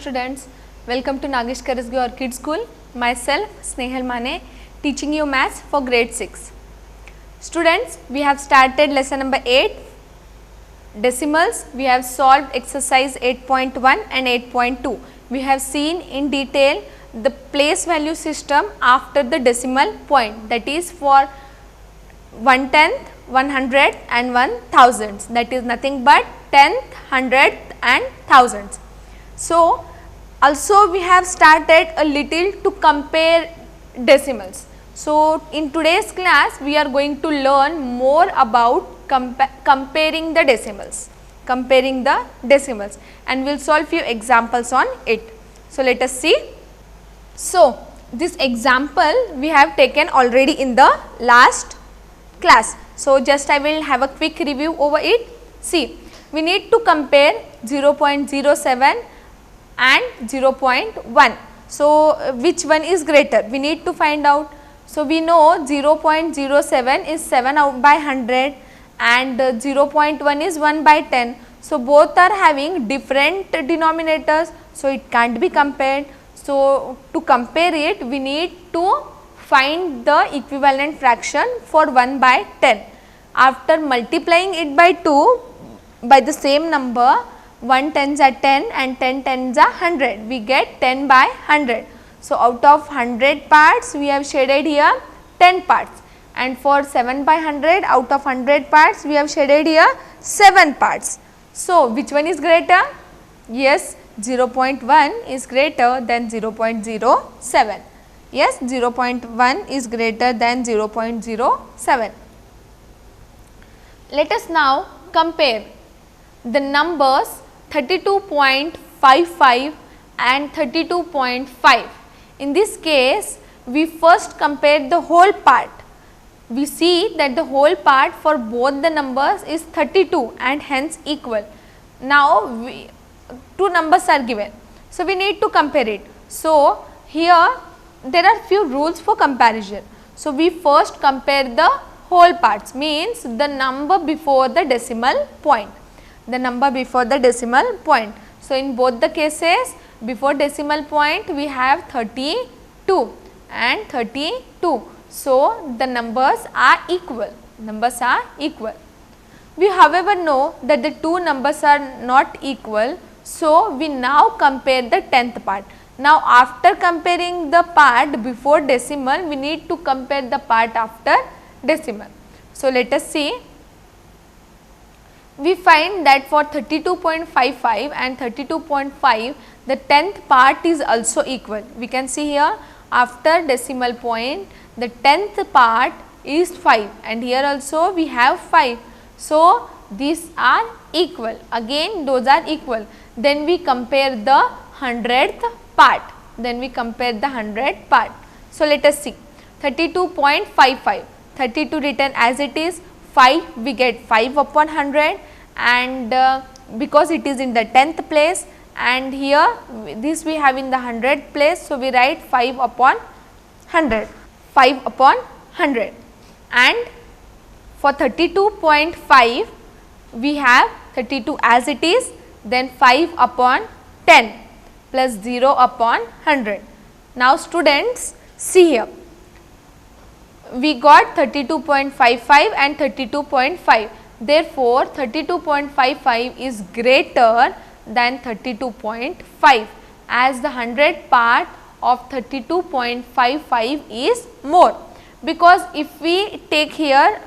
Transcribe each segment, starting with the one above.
students, welcome to Nagesh Karasgi Orchid School. Myself Snehal Mane, teaching you maths for grade 6. Students, we have started lesson number 8, decimals. We have solved exercise 8.1 and 8.2. We have seen in detail the place value system after the decimal point, that is for 1/10th, 100th and 1000th, that is nothing but 10th, 100th and thousands. So, also we have started a little to compare decimals. So, in today's class we are going to learn more about comparing the decimals, and we will solve few examples on it. So, let us see. So, this example we have taken already in the last class. So, just I will have a quick review over it. See, we need to compare 0.07 and 0.1. So, which one is greater? We need to find out. So, we know 0.07 is 7 out by 100 and 0.1 is 1 by 10. So, both are having different denominators. So, it can't be compared. So, to compare it, we need to find the equivalent fraction for 1 by 10. After multiplying it by 2 by the same number, 1 tens are 10 and 10 tens are 100, we get 10 by 100. So, out of 100 parts we have shaded here 10 parts, and for 7 by 100 out of 100 parts we have shaded here 7 parts. So, which one is greater? Yes, 0.1 is greater than 0.07. Yes, 0.1 is greater than 0.07. Let us now compare the numbers 32.55 and 32.5. In this case, we first compare the whole part. We see that the whole part for both the numbers is 32 and hence equal. Now, two numbers are given. So, we need to compare it. So, here there are few rules for comparison. So, we first compare the whole parts, means the number before the decimal point. So, in both the cases before decimal point we have 32 and 32. So, the numbers are equal. We however know that the two numbers are not equal. So, we now compare the 10th part. Now, after comparing the part before decimal, we need to compare the part after decimal. So, let us see. We find that for 32.55 and 32.5, the 10th part is also equal. We can see here after decimal point, the 10th part is 5 and here also we have 5. So, these are equal, again those are equal. Then we compare the 100th part. So, let us see 32.55, 32 written as it is, 5 we get 5 upon 100 and because it is in the 10th place, and here this we have in the 100th place. So, we write 5 upon 100, and for 32.5 we have 32 as it is, then 5 upon 10 plus 0 upon 100. Now, students, see here, we got 32.55 and 32.5. Therefore, 32.55 is greater than 32.5, as the 100 part of 32.55 is more, because if we take here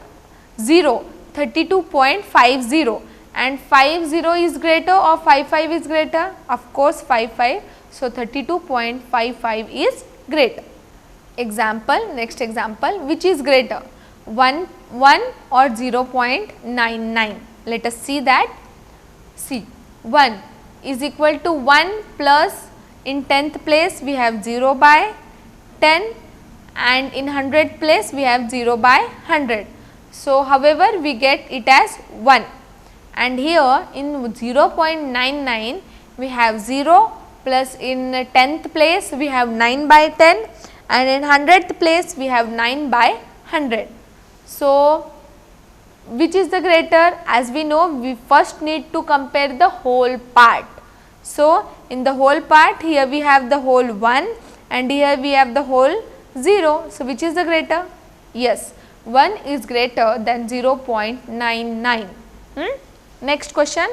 0, 32.50 and 50 is greater or 55 is greater? Of course, 55. So, 32.55 is greater. Example, next example, which is greater, 1 or 0.99. Let us see that. See, 1 is equal to 1 plus, in 10th place we have 0 by 10 and in 100th place we have 0 by 100. So, however, we get it as 1, and here in 0.99 we have 0 plus in 10th place we have 9 by 10 and in 100th place we have 9 by 100. So, which is the greater? As we know, we first need to compare the whole part. So, in the whole part here we have the whole 1 and here we have the whole 0. So, which is the greater? Yes, 1 is greater than 0.99. Next question,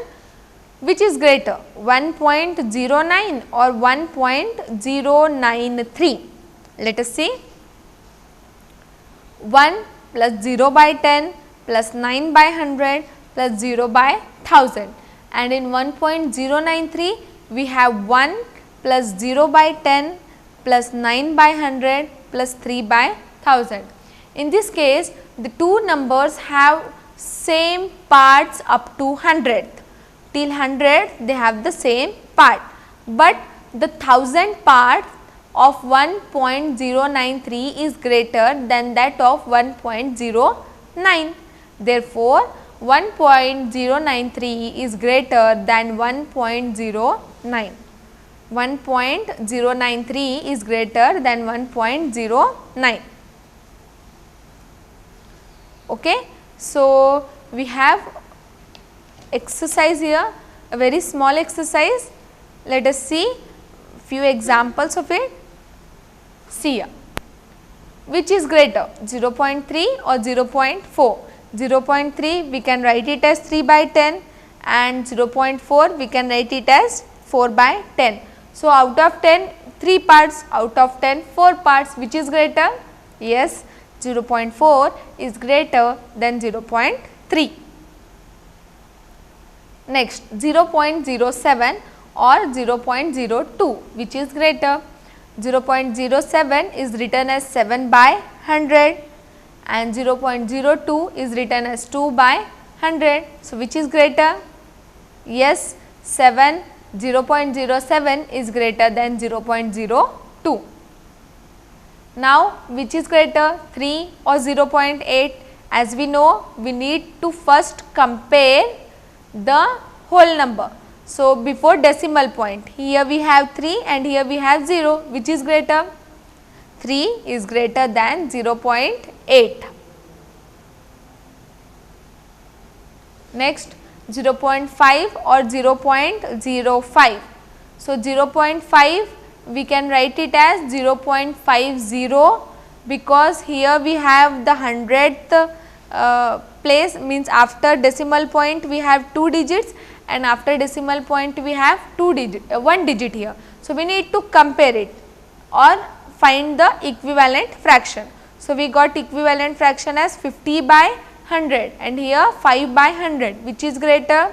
which is greater 1.09 or 1.093? Let us see. 1 plus 0 by 10 plus 9 by 100 plus 0 by 1000, and in 1.093 we have 1 plus 0 by 10 plus 9 by 100 plus 3 by 1000. In this case, the two numbers have same parts up to 100th. Till 100 they have the same part, but the 1000 part of 1.093 is greater than that of 1.09. Therefore, 1.093 is greater than 1.09. 1.093 is greater than 1.09. Okay. So, we have exercise here, a very small exercise. Let us see few examples of it. See here, which is greater 0.3 or 0.4? 0.3 we can write it as 3 by 10 and 0.4 we can write it as 4 by 10. So, out of 10 3 parts, out of 10 4 parts, which is greater? Yes, 0.4 is greater than 0.3. Next, 0.07 or 0.02, which is greater? 0.07 is written as 7 by 100 and 0.02 is written as 2 by 100. So, which is greater? Yes, 0.07 is greater than 0.02. Now, which is greater, 3 or 0.8? As we know, we need to first compare the whole number. So, before decimal point, here we have 3 and here we have 0, which is greater? 3 is greater than 0.8. Next, 0.5 or 0.05. So, 0.5 we can write it as 0.50 because here we have the 100th place, means after decimal point we have 2 digits and after decimal point we have 1 digit here. So, we need to compare it or find the equivalent fraction. So, we got equivalent fraction as 50 by 100 and here 5 by 100, which is greater?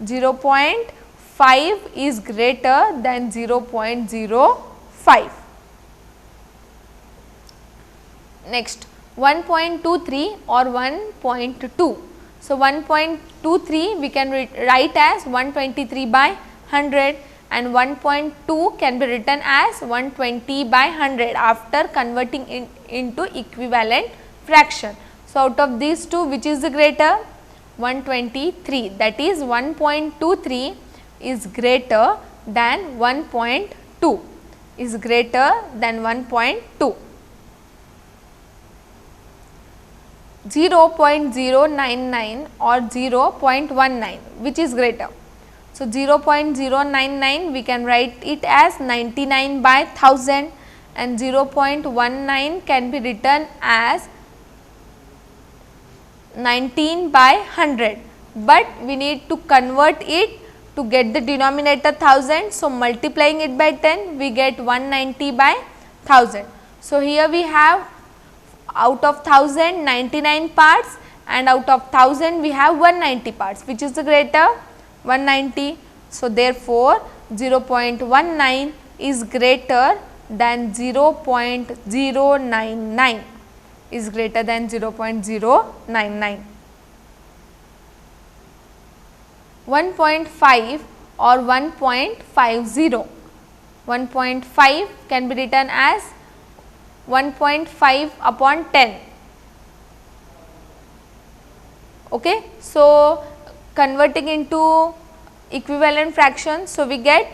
0.5 is greater than 0.05. Next, 1.23 or 1.2. So, 1.23 we can write as 123 by 100 and 1.2 can be written as 120 by 100 after converting into equivalent fraction. So, out of these two, which is the greater? 123, that is 1.23 is greater than 1.2, is greater than 1.2. 0.099 or 0.19, which is greater? So, 0.099 we can write it as 99 by 1000 and 0.19 can be written as 19 by 100, but we need to convert it to get the denominator 1000. So, multiplying it by 10 we get 190 by 1000. So, here we have out of 1000 99 parts and out of 1000 we have 190 parts, which is the greater? 190. So, therefore, 0.19 is greater than 0.099, is greater than 0.099. 1.5 or 1.50. 1.5 can be written as 1.5 upon 10. Okay. So, converting into equivalent fraction. So, we get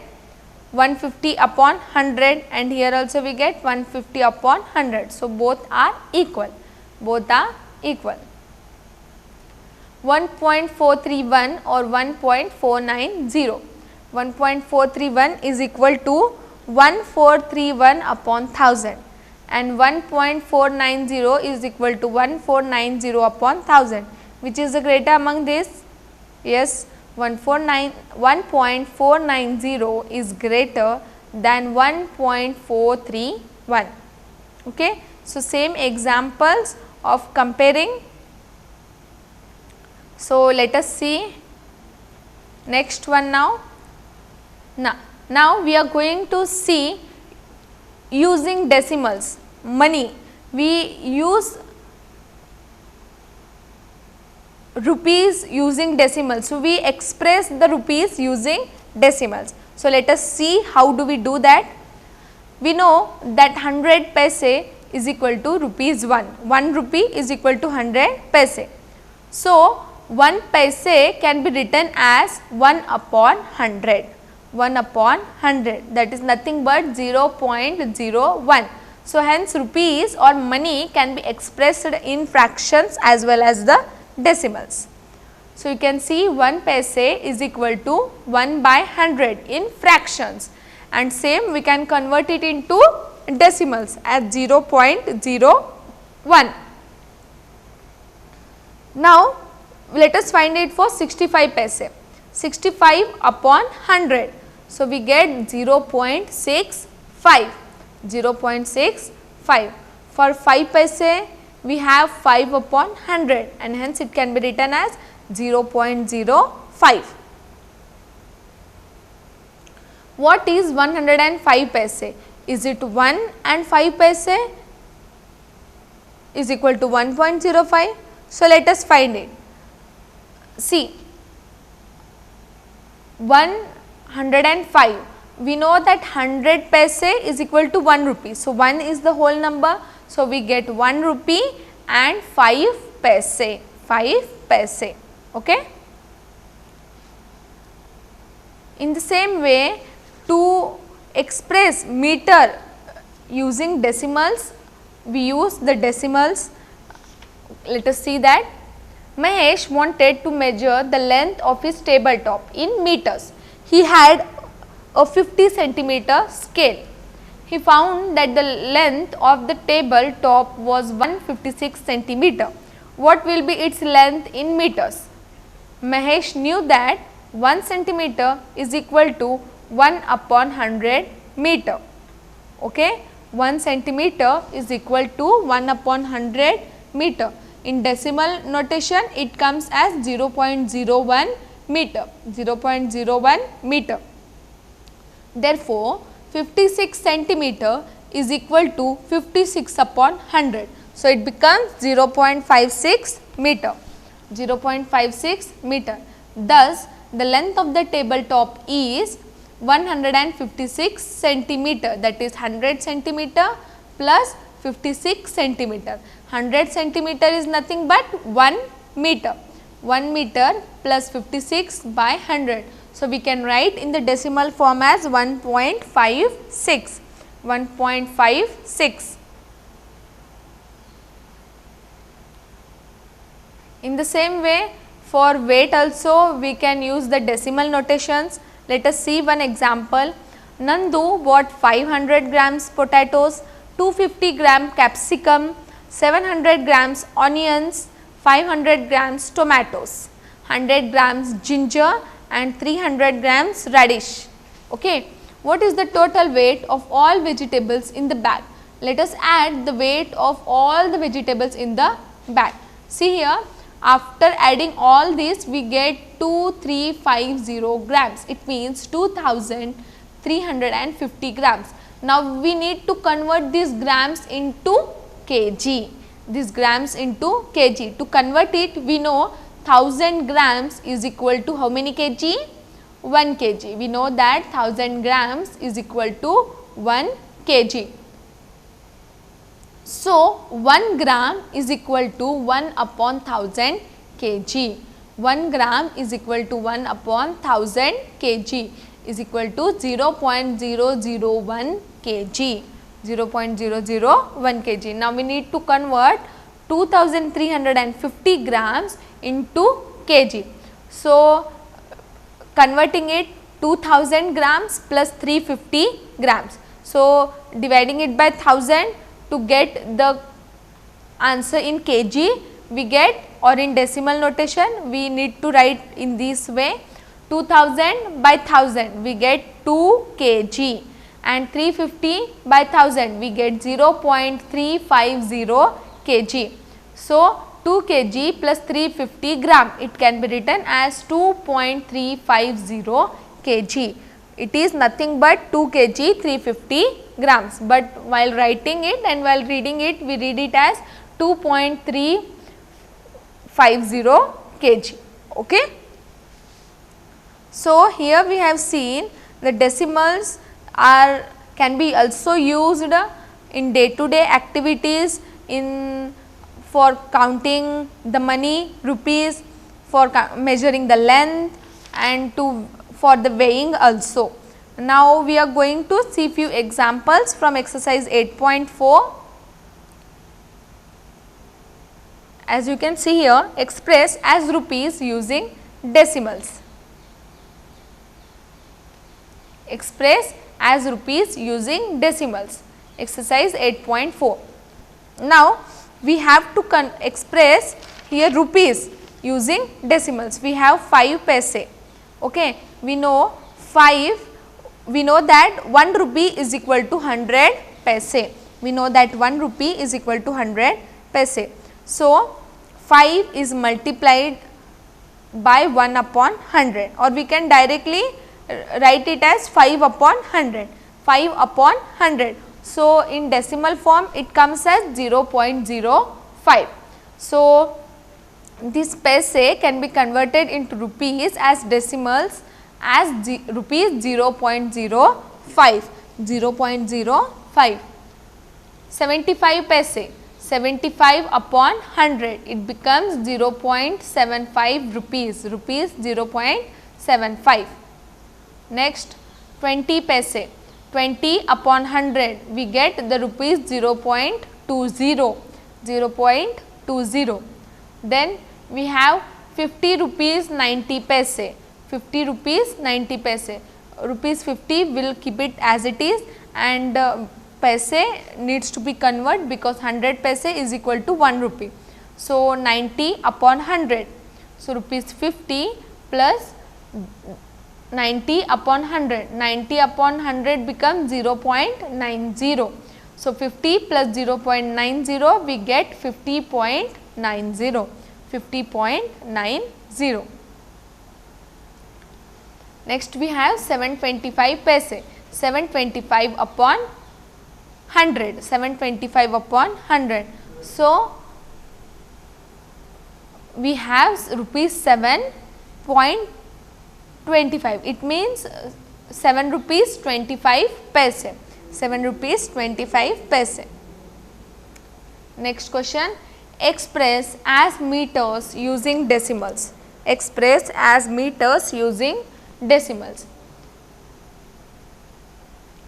150 upon 100 and here also we get 150 upon 100. So, both are equal, both are equal. 1.431 or 1.490. 1.431 is equal to 1431 upon 1000 and 1.490 is equal to 1490 upon 1000. Which is the greater among this? Yes, 1.490 is greater than 1.431. Okay. So, same examples of comparing. So, let us see next one now. Now we are going to see using decimals, money. We use rupees using decimals. So, we express the rupees using decimals. So, let us see how do we do that. We know that 100 paise is equal to rupees 1. 1 rupee is equal to 100 paise. So, 1 paise can be written as 1 upon 100. 1 upon 100, that is nothing but 0.01. So, hence rupees or money can be expressed in fractions as well as the decimals. So, you can see 1 paise is equal to 1 by 100 in fractions, and same we can convert it into decimals as 0.01. Now, let us find it for 65 paise. 65 upon 100. So, we get 0.65, 0.65. For 5 paise, we have 5 upon 100 and hence it can be written as 0.05. What is 105 paise? Is it 1 and 5 paise is equal to 1.05? So, let us find it. See, 105, we know that 100 paise is equal to 1 rupee. So, 1 is the whole number. So, we get 1 rupee and 5 paise, 5 paise. Okay. In the same way, to express meter using decimals, we use the decimals. Let us see that. Mahesh wanted to measure the length of his tabletop in meters. He had a 50 centimeter scale. He found that the length of the tabletop was 156 centimeter. What will be its length in meters? Mahesh knew that 1 centimeter is equal to 1 upon 100 meter. Okay? 1 centimeter is equal to 1 upon 100 meter. In decimal notation, it comes as 0.01 meter, 0.01 meter. Therefore, 56 centimeter is equal to 56 upon 100. So, it becomes 0.56 meter, 0.56 meter. Thus, the length of the tabletop is 156 centimeter, that is 100 centimeter plus 56 centimeter. 100 centimeter is nothing but 1 meter. 1 meter plus 56 by 100. So, we can write in the decimal form as 1.56, 1.56. In the same way, for weight also we can use the decimal notations. Let us see one example. Nandu bought 500 grams potatoes, 250 gram capsicum, 700 grams onions, 500 grams tomatoes, 100 grams ginger and 300 grams radish. Okay. What is the total weight of all vegetables in the bag? Let us add the weight of all the vegetables in the bag. See here, after adding all this we get 2350 grams. It means 2350 grams. Now, we need to convert these grams into kg. These grams into kg. To convert it, we know 1000 grams is equal to how many kg? 1 kg. We know that 1000 grams is equal to 1 kg. So, 1 gram is equal to 1 upon 1000 kg. 1 gram is equal to 1 upon 1000 kg is equal to 0.001 kg. 0.001 kg. Now, we need to convert 2350 grams into kg. So, converting it 2000 grams plus 350 grams. So, dividing it by 1000 to get the answer in kg we get, or in decimal notation we need to write in this way: 2000 by 1000 we get 2 kg and 350 by 1000 we get 0.350 kg. So, 2 kg plus 350 gram, it can be written as 2.350 kg. It is nothing but 2 kg 350 grams, but while writing it and while reading it, we read it as 2.350 kg. Okay. So, here we have seen the decimals can be also used in day-to-day activities, for counting the money, rupees, for measuring the length, and for the weighing also. Now, we are going to see few examples from exercise 8.4. As you can see here, express as rupees using decimals. Express as rupees using decimals, exercise 8.4. Now, we have to express here rupees using decimals. We have 5 paise. Okay. We know that 1 rupee is equal to 100 paise. We know that 1 rupee is equal to 100 paise. So, 5 is multiplied by 1 upon 100, or we can directly write it as 5 upon 100, 5 upon 100. So, in decimal form it comes as 0.05. So, this paise can be converted into rupees as decimals as rupees 0.05, 0.05. 75 paise, 75 upon 100, it becomes 0.75 rupees, 0.75. Next, 20 paise, 20 upon 100, we get the rupees 0.20, 0.20. Then we have 50 rupees 90 paise, 50 rupees 90 paise, rupees 50 will keep it as it is, and paise needs to be converted because 100 paise is equal to 1 rupee. So, 90 upon 100. So, rupees 50 plus 90 upon 100, 90 upon 100 becomes 0.90. So, 50 plus 0.90 we get 50.90, 50.90. Next we have 725 paise, 725 upon 100, 725 upon 100. So, we have rupees 7.25, it means 7 rupees 25 paise, 7 rupees 25 paise. Next question, express as meters using decimals, express as meters using decimals.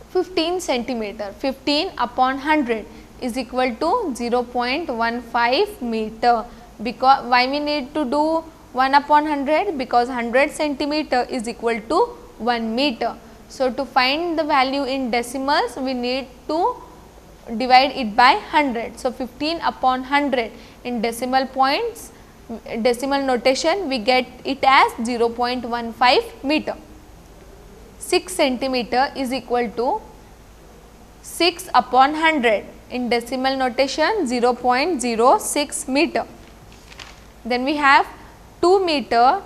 15 centimeter, 15 upon 100 is equal to 0.15 meter. Because why we need to do 1 upon 100? Because 100 centimeter is equal to 1 meter. So, to find the value in decimals, we need to divide it by 100. So, 15 upon 100 in decimal points, decimal notation, we get it as 0.15 meter. 6 centimeter is equal to 6 upon 100 in decimal notation 0.06 meter. Then we have 2 meter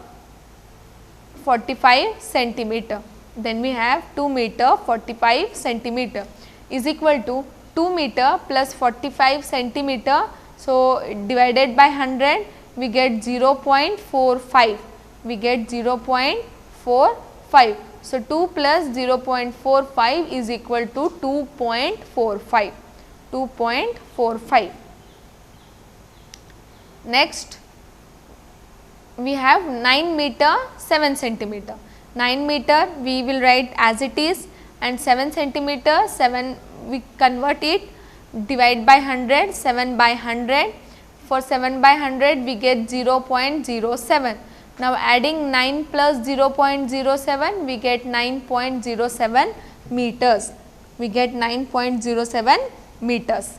45 centimeter. Then we have 2 meter 45 centimeter is equal to 2 meter plus 45 centimeter. So, divided by 100 we get 0.45, we get 0.45. So, 2 plus 0.45 is equal to 2.45, 2.45. Next, we have 9 meter 7 centimeter. 9 meter we will write as it is, and 7 centimeter 7 we convert it, divide by 100, 7 by 100. For 7 by 100 we get 0.07. Now adding 9 plus 0.07, we get 9.07 meters. We get 9.07 meters.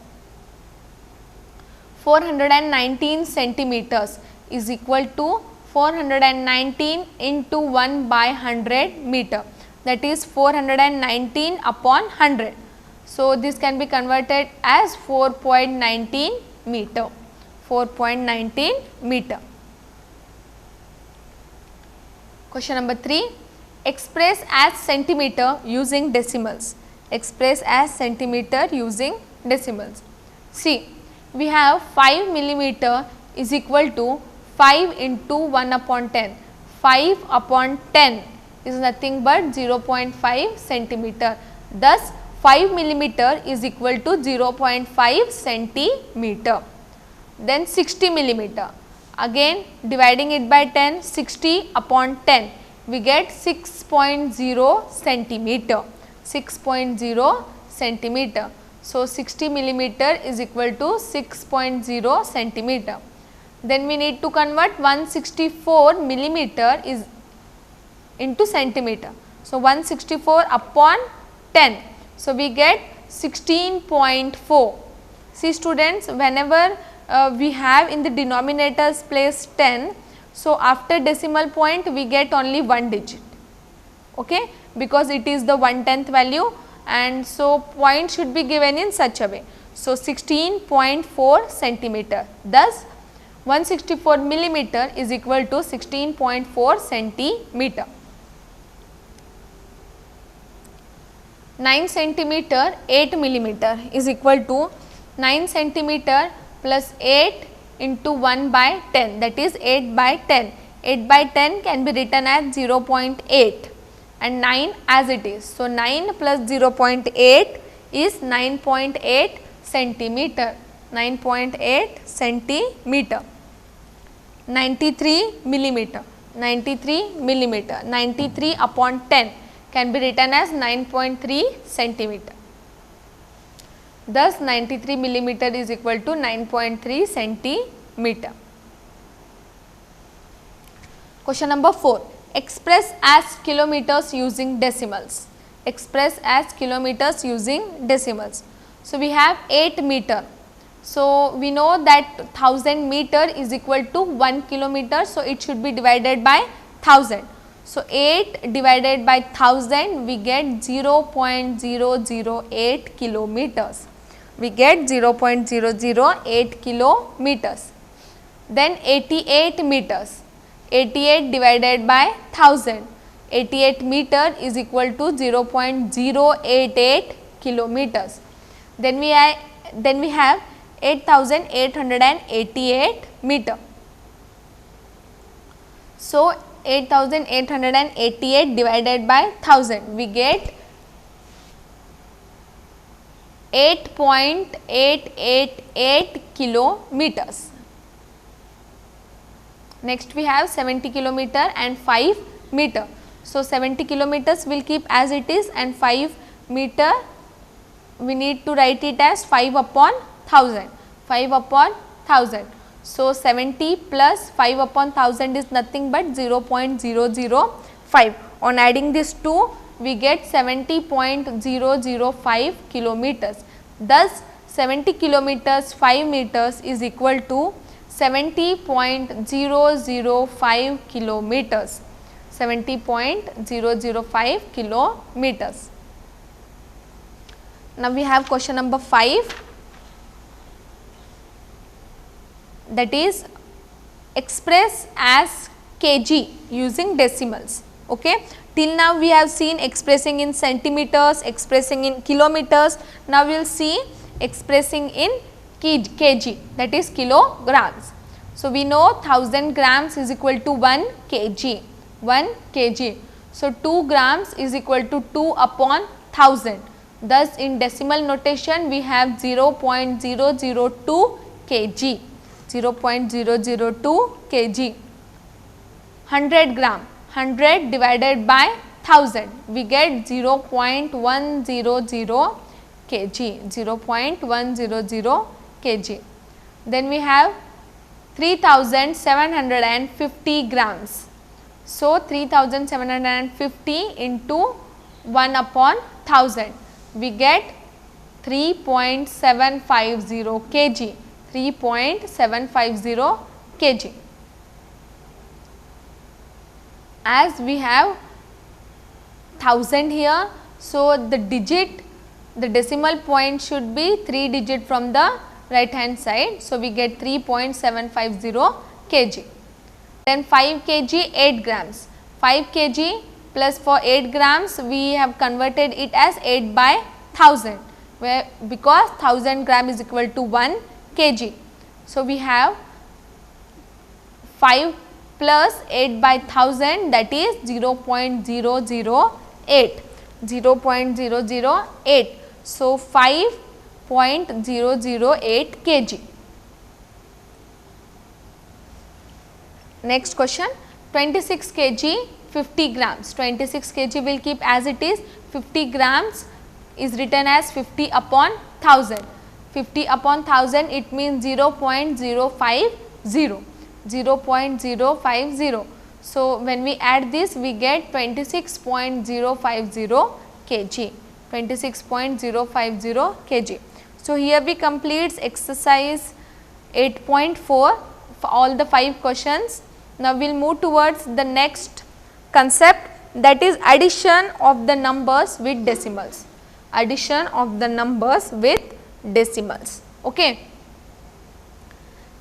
419 centimeters is equal to 419 into 1 by 100 meter, that is 419 upon 100. So, this can be converted as 4.19 meter, 4.19 meter. Question number 3, express as centimeter using decimals. Express as centimeter using decimals. See, we have 5 millimeter is equal to 5 into 1 upon 10. 5 upon 10 is nothing but 0.5 centimeter. Thus, 5 millimeter is equal to 0.5 centimeter. Then 60 millimeter. Again dividing it by 10, 60 upon 10, we get 6.0 centimeter. 6.0 centimeter. So, 60 millimeter is equal to 6.0 centimeter. Then we need to convert 164 millimeter is into centimeter. So, 164 upon 10. So, we get 16.4. See students, whenever we have in the denominators place 10, so after decimal point we get only one digit, okay, because it is the 1/10th value, and so point should be given in such a way. So, 16.4 centimeter. Thus, 164 millimeter is equal to 16.4 centimeter. 9 centimeter 8 millimeter is equal to 9 centimeter plus 8 into 1 by 10, that is 8 by 10. 8 by 10 can be written as 0.8 and 9 as it is. So, 9 plus 0.8 is 9.8 centimeter, 9.8 centimeter. 93 millimeter, 93 millimeter, 93 upon 10 can be written as 9.3 centimeter. Thus, 93 millimeter is equal to 9.3 centimeter. Question number 4, express as kilometers using decimals. Express as kilometers using decimals. So, we have 8 meter. So, we know that 1000 meter is equal to 1 kilometer. So, it should be divided by 1000. So, 8 divided by 1000 we get 0.008 kilometers. We get 0.008 kilometers. Then 88 meters. 88 divided by 1000. 88 meter is equal to 0.088 kilometers. Then we have 8888 meter. So, 8888 divided by 1000 we get 8.888 kilometers. Next we have 70 kilometer and 5 meter. So, 70 kilometers will keep as it is and 5 meter we need to write it as 5 upon 1000, 5 upon 1000. So, 70 plus 5 upon 1000 is nothing but 0.005. On adding this 2, we get 70.005 kilometers. Thus, 70 kilometers 5 meters is equal to 70.005 kilometers. 70.005 kilometers. Now, we have question number 5. That is express as kg using decimals. Okay. Till now we have seen expressing in centimeters, expressing in kilometers. Now we will see expressing in kg, that is kilograms. So, we know 1000 grams is equal to 1 kg, 1 kg. So, 2 grams is equal to 2 upon 1000. Thus, in decimal notation we have 0.002 kg. 0.002 kg. 100 gram, 100 divided by 1000 we get 0.100 kg, 0.100 kg. Then we have 3750 grams. So 3750 into 1 upon 1000, we get 3.750 kg, 3.750 kg. As we have 1000 here, so the decimal point should be 3 digit from the right hand side. So we get 3.750 kg. Then 5 kg 8 grams, 5 kg plus for 8 grams we have converted it as 8 by 1000, where because 1000 gram is equal to 1 kg. So we have 5 plus 8 by 1000, that is 0.008, 0.008. So 5.008 kg. Next question, 26 kg 50 grams, 26 kg will keep as it is, 50 grams is written as 50 upon 1000, 50 upon 1000 it means 0.050, 0.050. So when we add this we get 26.050 kg, 26.050 kg. So here we complete exercise 8.4 for all the 5 questions. Now we will move towards the next concept, that is addition of the numbers with decimals, addition of the numbers with decimals. Okay.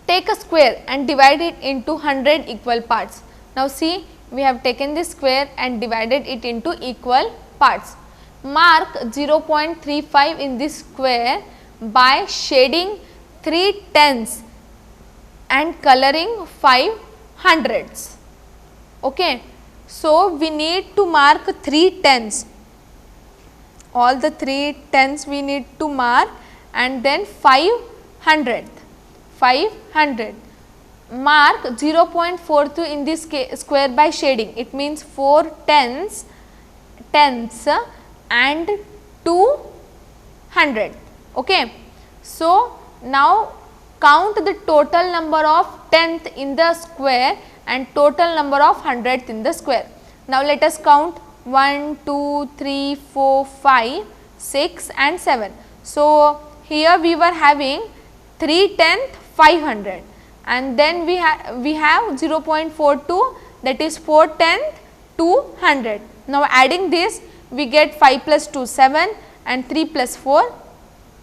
Take a square and divide it into 100 equal parts. Now see, we have taken this square and divided it into equal parts. Mark 0.35 in this square by shading 3 tens and coloring 5 hundreds. Okay. So we need to mark 3 tens, all the 3 tens we need to mark, and then 500. Mark 0.42 in this square by shading, it means 4 tenths and 200. Okay. So now count the total number of tenth in the square and total number of hundredth in the square. Now let us count 1, 2, 3, 4, 5, 6 and 7. So here we were having 3 tenth 500, and then we have 0.42, that is 4 tenth 200. Now adding this we get 5 plus 2 7 and 3 plus 4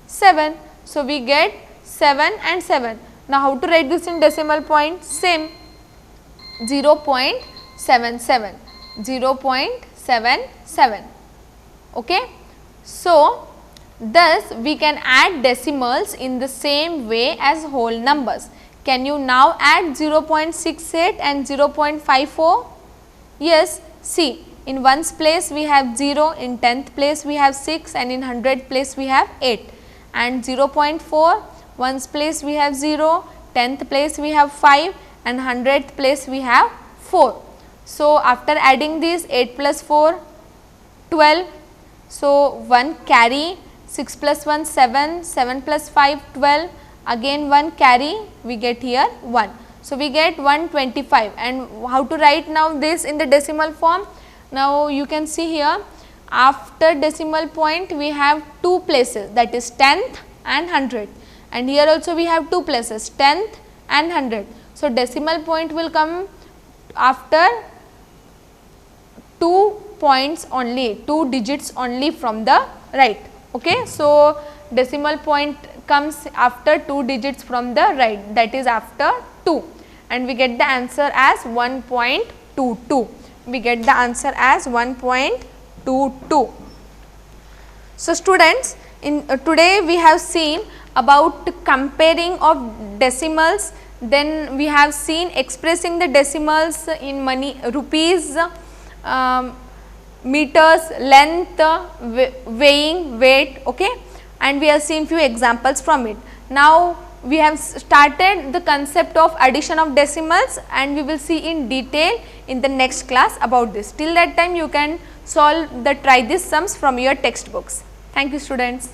7. So we get 7 and 7. Now how to write this in decimal point? Same, 0.77, 0.77. Okay. So thus we can add decimals in the same way as whole numbers. Can you now add 0.68 and 0.54? Yes, see, in ones place we have 0, in tenth place we have 6 and in hundredth place we have 8, and 0.4, ones place we have 0, tenth place we have 5 and hundredth place we have 4. So after adding this 8 plus 4 12, so 1 carry, 6 plus 1 7, 7 plus 5 12, again 1 carry, we get here 1. So we get 125. And how to write now this in the decimal form? Now you can see here, after decimal point we have 2 places, that is tenth and hundredth, and here also we have 2 places, tenth and hundredth. So decimal point will come after 2 points only, 2 digits only from the right. Okay. So decimal point comes after 2 digits from the right, that is after 2, and we get the answer as 1.22. We get the answer as 1.22. So students, in today we have seen about comparing of decimals, then we have seen expressing the decimals in money, rupees, meters, length, weighing, weight, okay, and we have seen few examples from it. Now we have started the concept of addition of decimals, and we will see in detail in the next class about this. Till that time you can solve the try this sums from your textbooks. Thank you students.